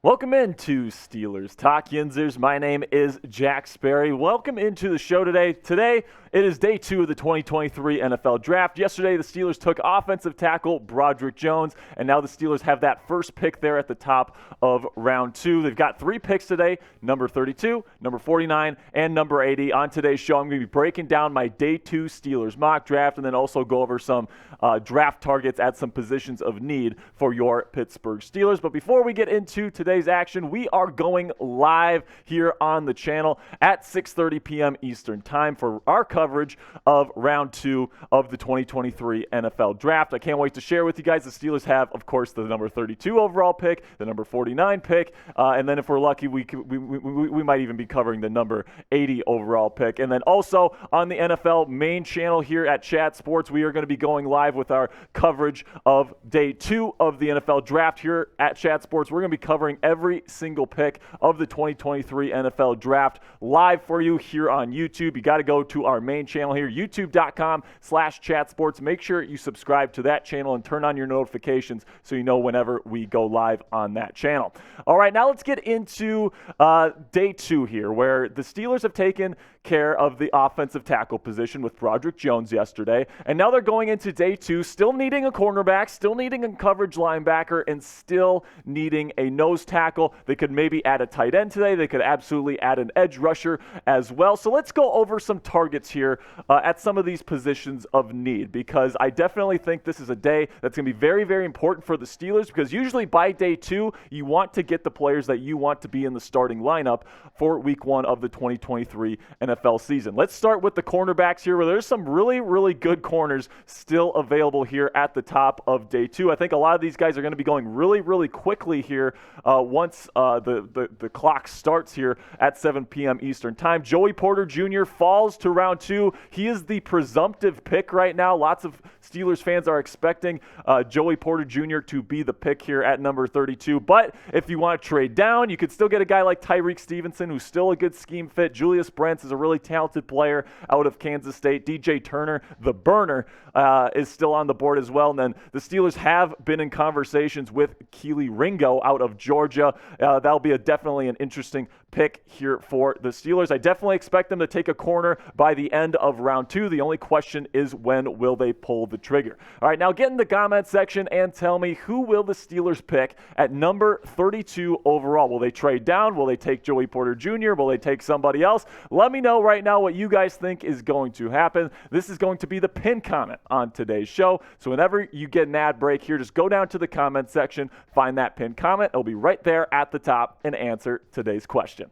Welcome into Steelers Talk Yinzers. My name is Jack Sperry. Welcome into the show today. Today, it is day 2 of the 2023 NFL Draft. Yesterday, the Steelers took offensive tackle Broderick Jones, and now the Steelers have that first pick there at the top of round 2. They've got 3 picks today, number 32, number 49, and number 80. On today's show, I'm going to be breaking down my day 2 Steelers mock draft and then also go over some draft targets at some positions of need for your Pittsburgh Steelers. But before we get into today's action, we are going live here on the channel at 6:30 p.m. Eastern Time for our coverage of round 2 of the 2023 NFL Draft. I can't wait to share with you guys. The Steelers have, of course, the number 32 overall pick, the number 49 pick, and then if we're lucky, we might even be covering the number 80 overall pick. And then also on the NFL main channel here at Chat Sports, we are going to be going live with our coverage of day 2 of the NFL Draft here at Chat Sports. We're going to be covering every single pick of the 2023 NFL Draft live for you here on YouTube. You got to go to our main channel here, youtube.com/chatsports. Make sure you subscribe to that channel and turn on your notifications so you know whenever we go live on that channel. All right, now let's get into day 2 here, where the Steelers have taken care of the offensive tackle position with Broderick Jones yesterday, and now they're going into day 2, still needing a cornerback, still needing a coverage linebacker, and still needing a nose tackle. They could maybe add a tight end today. They could absolutely add an edge rusher as well. So let's go over some targets here at some of these positions of need, because I definitely think this is a day that's going to be very, very important for the Steelers, because usually by day 2, you want to get the players that you want to be in the starting lineup for week 1 of the 2023 NFL season. Let's start with the cornerbacks here, where there's some really, really good corners still available here at the top of day 2. I think a lot of these guys are going to be going really, really quickly here once the clock starts here at 7 p.m. Eastern Time. Joey Porter Jr. falls to round 2. He is the presumptive pick right now. Lots of Steelers fans are expecting Joey Porter Jr. to be the pick here at number 32. But if you want to trade down, you could still get a guy like Tyreek Stevenson, who's still a good scheme fit. Julius Brents is a really talented player out of Kansas State. DJ Turner, the burner, is still on the board as well. And then the Steelers have been in conversations with Keely Ringo out of Georgia. That'll be definitely an interesting pick here for the Steelers. I definitely expect them to take a corner by the end of round 2. The only question is, when will they pull the trigger? All right, now get in the comment section and tell me, who will the Steelers pick at number 32 overall? Will they trade down? Will they take Joey Porter Jr.? Will they take somebody else? Let me know right now what you guys think is going to happen. This is going to be the pin comment on today's show. So whenever you get an ad break here, just go down to the comment section, find that pin comment. It'll be right there at the top, and answer today's question.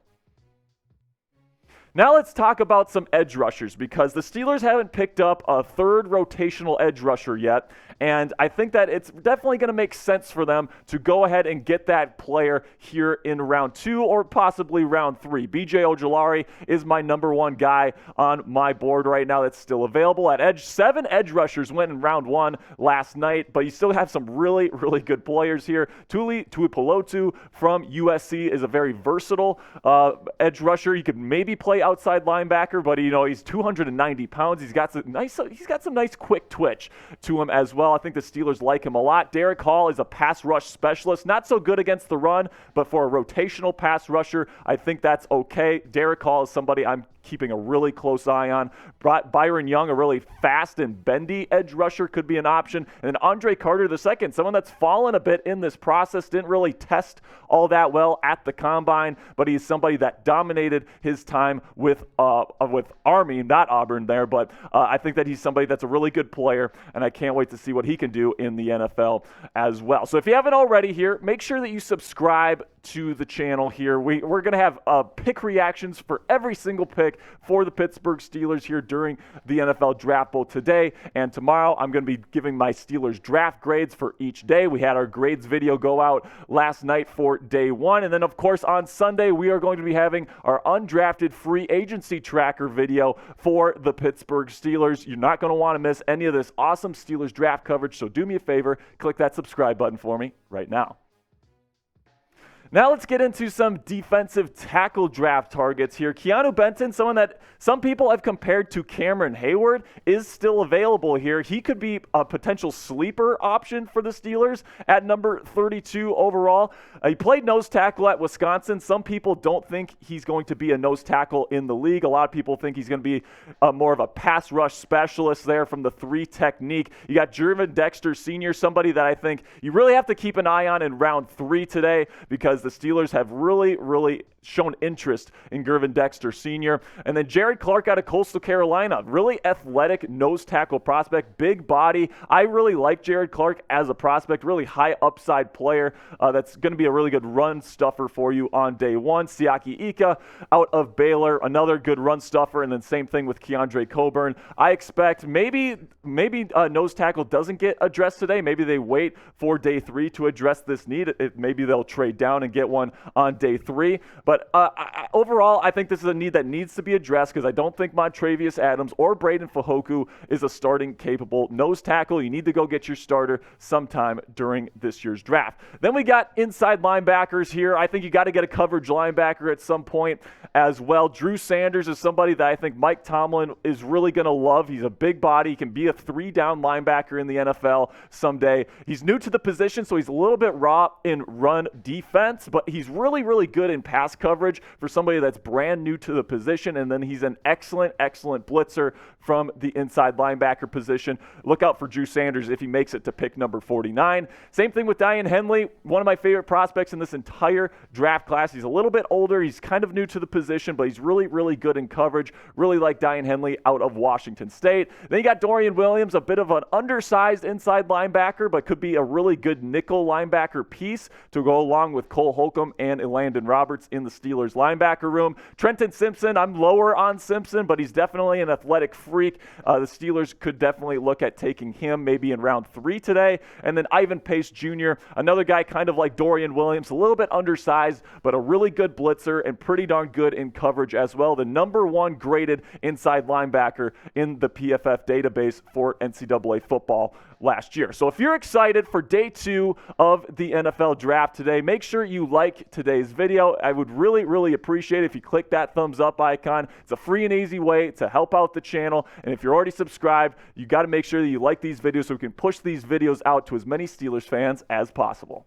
Now let's talk about some edge rushers, because the Steelers haven't picked up a third rotational edge rusher yet, and I think that it's definitely going to make sense for them to go ahead and get that player here in round 2 or possibly round 3. B.J. Ojulari is my number 1 guy on my board right now that's still available at edge. 7 edge rushers went in round 1 last night, but you still have some really, really good players here. Tuli Tuipulotu from USC is a very versatile edge rusher. He could maybe play outside linebacker, but he's 290 pounds. He's got some nice quick twitch to him as well. I think the Steelers like him a lot. Derek Hall is a pass rush specialist, not so good against the run, but for a rotational pass rusher, I think that's okay. Derek Hall is somebody I'm keeping a really close eye on. Byron Young, a really fast and bendy edge rusher, could be an option. And then Andre Carter II, someone that's fallen a bit in this process, didn't really test all that well at the combine, but he's somebody that dominated his time with Army, not Auburn there, but I think that he's somebody that's a really good player, and I can't wait to see what he can do in the NFL as well. So if you haven't already here, make sure that you subscribe to the channel here. We're going to have pick reactions for every single pick for the Pittsburgh Steelers here during the NFL Draft both today and tomorrow. I'm going to be giving my Steelers draft grades for each day. We had our grades video go out last night for day 1. And then, of course, on Sunday, we are going to be having our undrafted free agency tracker video for the Pittsburgh Steelers. You're not going to want to miss any of this awesome Steelers draft coverage, so do me a favor, click that subscribe button for me right now. Now let's get into some defensive tackle draft targets here. Keanu Benton, someone that some people have compared to Cameron Heyward, is still available here. He could be a potential sleeper option for the Steelers at number 32 overall. He played nose tackle at Wisconsin. Some people don't think he's going to be a nose tackle in the league. A lot of people think he's going to be more of a pass rush specialist there from the 3 technique. You got Gervon Dexter Sr., somebody that I think you really have to keep an eye on in round 3 today, because the Steelers have really shown interest in Gervon Dexter Sr. And then Jared Clark out of Coastal Carolina, really athletic nose tackle prospect, big body. I really like Jared Clark as a prospect, really high upside player that's going to be a really good run stuffer for you on day 1. Siaki Ika out of Baylor, another good run stuffer, and then same thing with Keandre Coburn. I expect maybe nose tackle doesn't get addressed today. Maybe they wait for day 3 to address this need. Maybe they'll trade down and get one on day 3. But overall, I think this is a need that needs to be addressed, because I don't think Montravius Adams or Braden Fajoku is a starting capable nose tackle. You need to go get your starter sometime during this year's draft. Then we got inside linebackers here. I think you got to get a coverage linebacker at some point as well. Drew Sanders is somebody that I think Mike Tomlin is really going to love. He's a big body. He can be a 3-down linebacker in the NFL someday. He's new to the position, so he's a little bit raw in run defense, but he's really good in pass coverage for somebody that's brand new to the position. And then he's an excellent blitzer from the inside linebacker position. Look out for Drew Sanders if he makes it to pick number 49. Same thing with Daiyan Henley, one of my favorite prospects in this entire draft class. He's a little bit older. He's kind of new to the position, but he's really good in coverage. Really like Daiyan Henley out of Washington State. Then you got Dorian Williams, a bit of an undersized inside linebacker, but could be a really good nickel linebacker piece to go along with Cole Holcomb and Elandon Roberts in the Steelers linebacker room. Trenton Simpson, I'm lower on Simpson, but he's definitely an athletic freak. The Steelers could definitely look at taking him maybe in round 3 today. And then Ivan Pace Jr., another guy kind of like Dorian Williams, a little bit undersized, but a really good blitzer and pretty darn good in coverage as well. The number 1 graded inside linebacker in the PFF database for NCAA football last year. So if you're excited for day 2 of the NFL draft today, make sure you like today's video. I would really appreciate it if you click that thumbs up icon. It's a free and easy way to help out the channel. And if you're already subscribed, you got to make sure that you like these videos so we can push these videos out to as many Steelers fans as possible.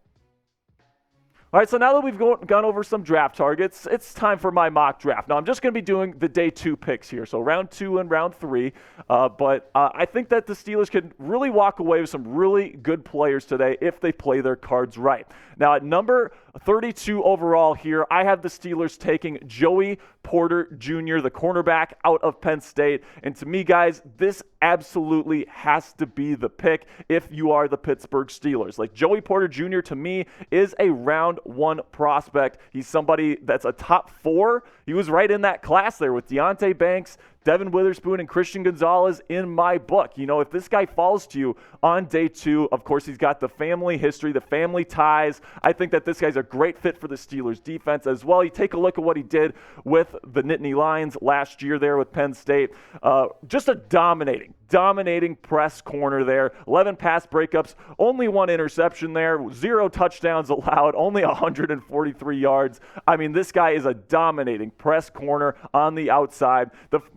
All right, so now that we've gone over some draft targets, it's time for my mock draft. Now, I'm just going to be doing the day 2 picks here, so round 2 and round 3. But I think that the Steelers could really walk away with some really good players today if they play their cards right. Now, at number 32 overall here, I have the Steelers taking Joey Porter Jr., the cornerback out of Penn State. And to me, guys, this absolutely has to be the pick if you are the Pittsburgh Steelers. Like, Joey Porter Jr. to me is a round 1 prospect. He's somebody that's a top 4. He was right in that class there with Deonte Banks, Devin Witherspoon, and Christian Gonzalez in my book. You know, if this guy falls to you on day 2, of course, he's got the family history, the family ties. I think that this guy's a great fit for the Steelers defense as well. You take a look at what he did with the Nittany Lions last year there with Penn State. Just a dominating press corner there. 11 pass breakups, only 1 interception there, 0 touchdowns allowed, only 143 yards. I mean, this guy is a dominating press corner on the outside.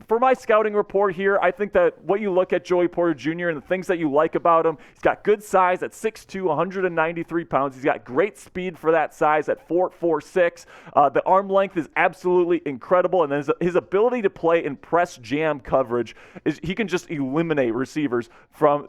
For my scouting report here, I think that what you look at Joey Porter Jr. and the things that you like about him, he's got good size at 6'2", 193 pounds. He's got great speed for that size at 4.46. The arm length is absolutely incredible, and then his ability to play in press jam coverage is he can just eliminate receivers from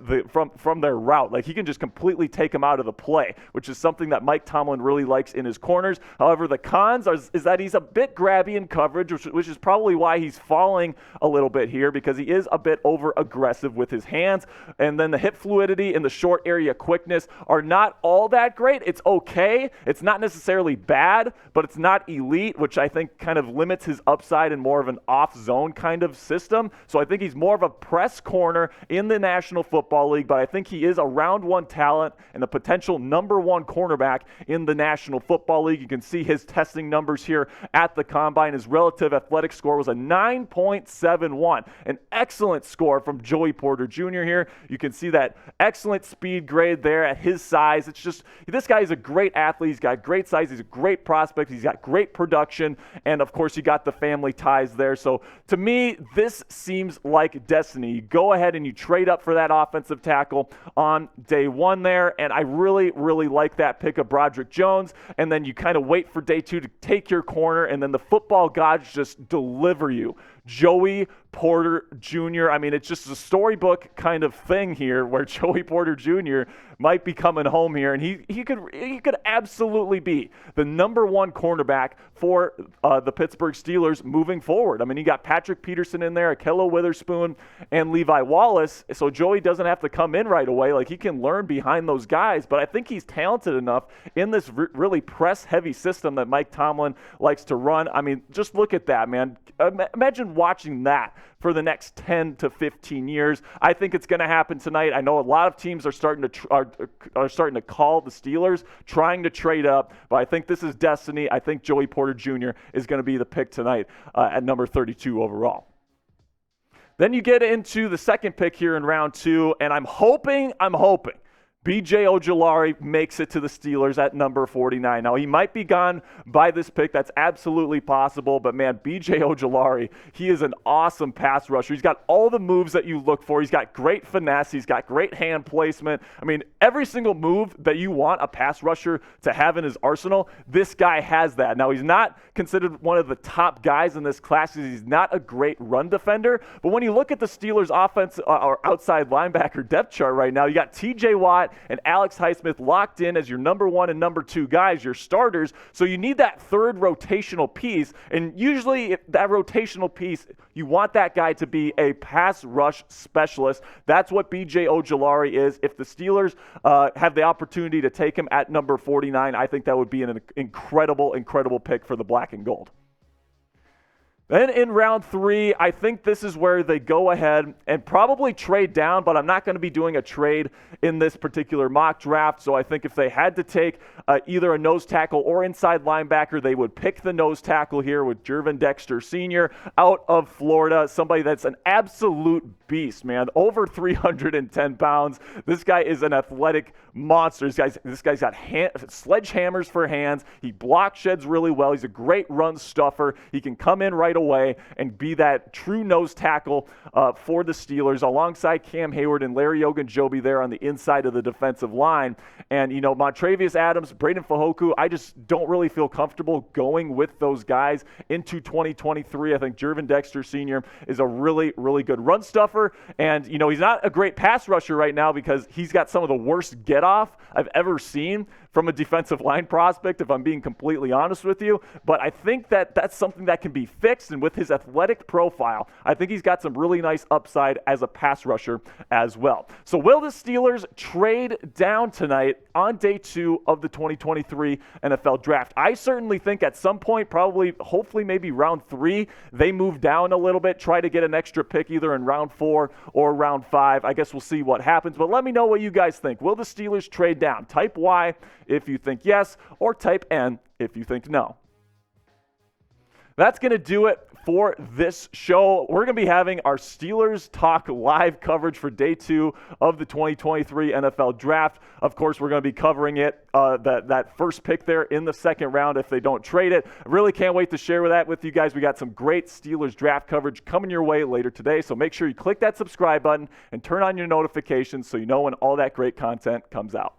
their route. Like, he can just completely take them out of the play, which is something that Mike Tomlin really likes in his corners. However, the cons is that he's a bit grabby in coverage, which is probably why he's falling a little bit here, because he is a bit over aggressive with his hands. And then the hip fluidity and the short area quickness are not all that great. It's okay. It's not necessarily bad, but it's not elite, which I think kind of limits his upside in more of an off zone kind of system. So I think he's more of a press corner in the National Football League, but I think he is a round 1 talent and a potential number 1 cornerback in the National Football League. You can see his testing numbers here at the combine. His relative athletic score was a 9.7 4.71. An excellent score from Joey Porter Jr. here. You can see that excellent speed grade there at his size. It's just, this guy is a great athlete. He's got great size. He's a great prospect. He's got great production. And of course, you got the family ties there. So to me, this seems like destiny. You go ahead and you trade up for that offensive tackle on day one there. And I really, really like that pick of Broderick Jones. And then you kind of wait for day two to take your corner. And then the football gods just deliver you Joey Porter Jr. I mean, it's just a storybook kind of thing here where Joey Porter Jr. might be coming home here, and he could absolutely be the number one cornerback for the Pittsburgh Steelers moving forward. I mean, you got Patrick Peterson in there, Ahkello Witherspoon, and Levi Wallace, so Joey doesn't have to come in right away. Like, he can learn behind those guys, but I think he's talented enough in this really press-heavy system that Mike Tomlin likes to run. I mean, just look at that, man. Imagine watching that for the next 10 to 15 years. I think it's going to happen tonight. I know a lot of teams are starting to call the Steelers, trying to trade up, but I think this is destiny. I think Joey Porter Jr. is going to be the pick tonight at number 32 overall. Then you get into the second pick here in round two, and I'm hoping B.J. Ojulari makes it to the Steelers at number 49. Now, he might be gone by this pick. That's absolutely possible. But, man, B.J. Ojulari, he is an awesome pass rusher. He's got all the moves that you look for. He's got great finesse. He's got great hand placement. I mean, every single move that you want a pass rusher to have in his arsenal, this guy has that. Now, he's not considered one of the top guys in this class because he's not a great run defender. But when you look at the Steelers' offense or outside linebacker depth chart right now, you got T.J. Watt and Alex Highsmith locked in as your number one and number two guys, your starters. So you need that third rotational piece. And usually that rotational piece, you want that guy to be a pass rush specialist. That's what B.J. Ojulari is. If the Steelers have the opportunity to take him at number 49, I think that would be an incredible, incredible pick for the black and gold. Then in round three, I think this is where they go ahead and probably trade down, but I'm not going to be doing a trade in this particular mock draft. So I think if they had to take either a nose tackle or inside linebacker, they would pick the nose tackle here with Jervin Dexter Sr. out of Florida, somebody that's an absolute beast, man, over 310 pounds. This guy is an athletic monster. This guy's got sledgehammers for hands. He block sheds really well. He's a great run stuffer. He can come in right away and be that true nose tackle for the Steelers alongside Cam Heyward and Larry Ogunjobi there on the inside of the defensive line. And, you know, Montravius Adams, Braden Fajoku, I just don't really feel comfortable going with those guys into 2023. I think Jervin Dexter Sr. is a really, really good run stuffer. And, you know, he's not a great pass rusher right now because he's got some of the worst get-off I've ever seen from a defensive line prospect, if I'm being completely honest with you. But I think that that's something that can be fixed, and with his athletic profile, I think he's got some really nice upside as a pass rusher as well. So will the Steelers trade down tonight on day two of the 2023 NFL Draft? I certainly think at some point, probably, hopefully maybe round three, they move down a little bit, try to get an extra pick either in round 4 or round 5. I guess we'll see what happens, but let me know what you guys think. Will the Steelers trade down? Type Y if you think yes, or type N if you think no. That's going to do it for this show. We're going to be having our Steelers Talk live coverage for day 2 of the 2023 NFL Draft. Of course, we're going to be covering it, that first pick there in the second round if they don't trade it. I really can't wait to share that with you guys. We got some great Steelers Draft coverage coming your way later today, so make sure you click that subscribe button and turn on your notifications so you know when all that great content comes out.